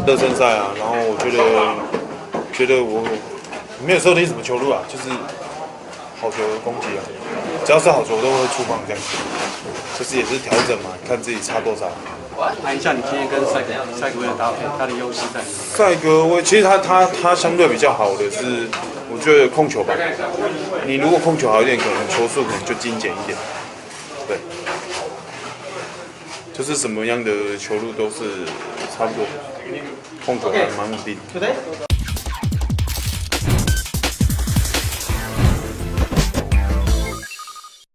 热身赛啊，然后我觉得我没有设定什么球路啊，就是好球攻击啊，只要是好球都会出棒这样子，就是也是调整嘛，看自己差多少。谈一下你今天跟赛格威的搭配，他的优势在哪里？赛格威其实他相对比较好的是，我觉得控球吧。你如果控球好一点，可能球速可能就精简一点。对，就是什么样的球路都是差不多，控球还蛮稳定。